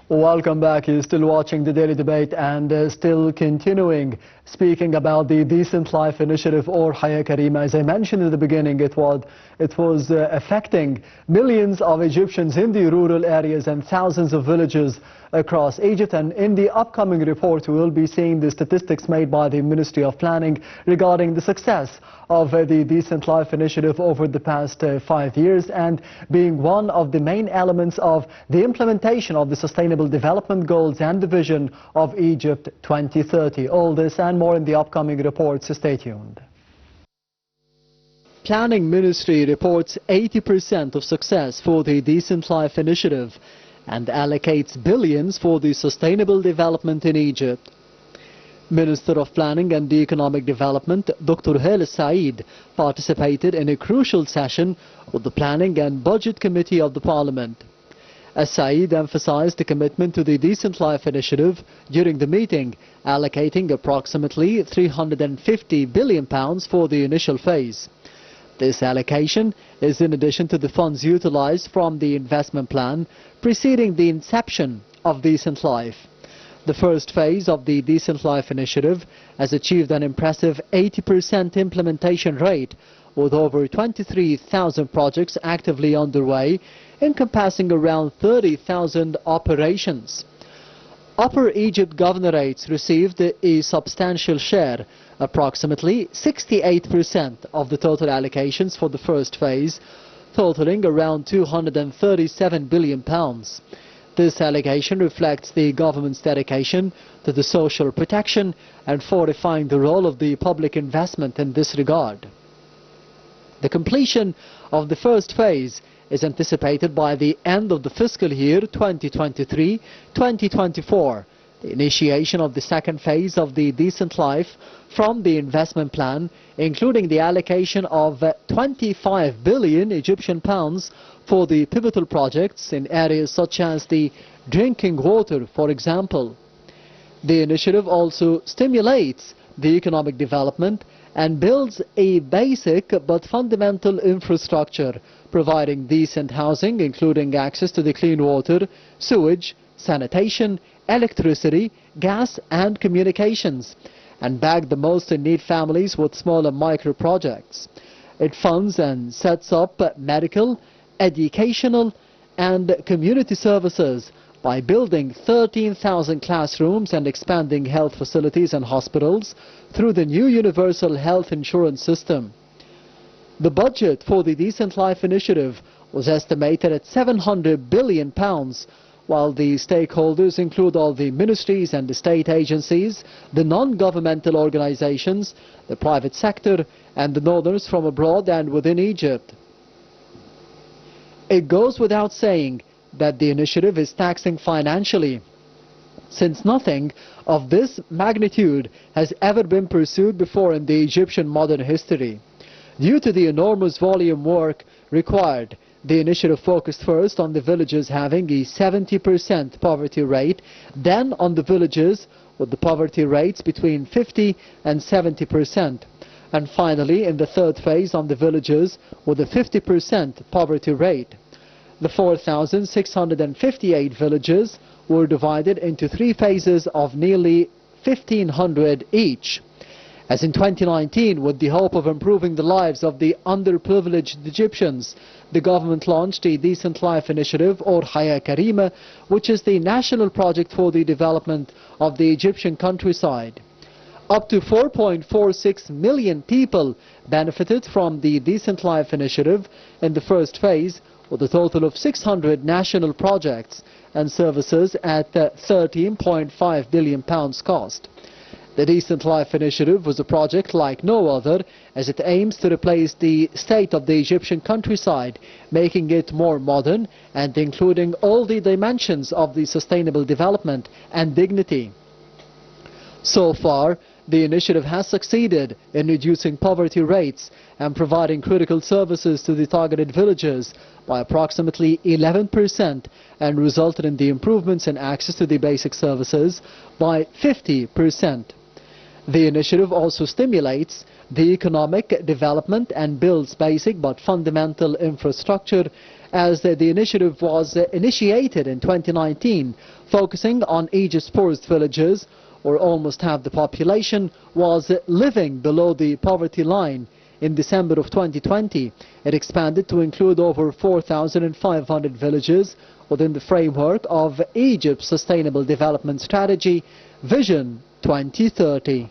Welcome back. You're still watching the Daily Debate and still continuing speaking about the Decent Life Initiative or Haya Karima. As I mentioned in the beginning, it was affecting millions of Egyptians in the rural areas and thousands of villages across Egypt. And in the upcoming report, we will be seeing the statistics made by the Ministry of Planning regarding the success of the Decent Life Initiative over the past 5 years, and being one of the main elements of the implementation of the Sustainable Development Goals and the Vision of Egypt 2030. All this and more in the upcoming reports. Stay tuned. Planning Ministry reports 80% of success for the Decent Life Initiative and allocates billions for the sustainable development in Egypt. Minister of Planning and Economic Development, Dr. Haile Said, participated in a crucial session with the Planning and Budget Committee of the Parliament. As Said emphasized the commitment to the Decent Life Initiative during the meeting, allocating approximately £350 billion for the initial phase. This allocation is in addition to the funds utilized from the investment plan preceding the inception of Decent Life. The first phase of the Decent Life Initiative has achieved an impressive 80% implementation rate, with over 23,000 projects actively underway, encompassing around 30,000 operations. Upper Egypt governorates received a substantial share, approximately 68% of the total allocations for the first phase, totaling around £237 billion. This allocation reflects the government's dedication to the social protection and fortifying the role of the public investment in this regard. The completion of the first phase is anticipated by the end of the fiscal year 2023-2024. The initiation of the second phase of the Decent Life from the investment plan, including the allocation of 25 billion Egyptian pounds for the pivotal projects in areas such as the drinking water, for example. The initiative also stimulates the economic development and builds a basic but fundamental infrastructure, providing decent housing, including access to the clean water, sewage, sanitation, electricity, gas and communications, and back the most in need families with small and micro projects. It funds and sets up medical, educational and community services by building 13,000 classrooms and expanding health facilities and hospitals through the new universal health insurance system. The budget for the Decent Life Initiative was estimated at £700 billion, while the stakeholders include all the ministries and the state agencies, the non-governmental organizations, the private sector and the donors from abroad and within Egypt. It goes without saying that the initiative is taxing financially, since nothing of this magnitude has ever been pursued before in the Egyptian modern history. Due to the enormous volume work required, the initiative focused first on the villages having a 70% poverty rate, then on the villages with the poverty rates between 50 and 70%, and finally in the third phase on the villages with a 50% poverty rate. The 4,658 villages were divided into 3 phases of nearly 1,500 each. As in 2019, with the hope of improving the lives of the underprivileged Egyptians, the government launched a Decent Life Initiative or Haya Karima, which is the national project for the development of the Egyptian countryside. Up to 4.46 million people benefited from the Decent Life Initiative in the first phase, with a total of 600 national projects and services at £13.5 billion cost. The Decent Life Initiative was a project like no other, as it aims to replace the state of the Egyptian countryside, making it more modern and including all the dimensions of the sustainable development and dignity. So far, the initiative has succeeded in reducing poverty rates and providing critical services to the targeted villages by approximately 11% and resulted in the improvements in access to the basic services by 50%. The initiative also stimulates the economic development and builds basic but fundamental infrastructure as the initiative was initiated in 2019, focusing on Egypt's poorest villages, or almost half the population, was living below the poverty line. In December of 2020, it expanded to include over 4,500 villages within the framework of Egypt's Sustainable Development Strategy, Vision 2030.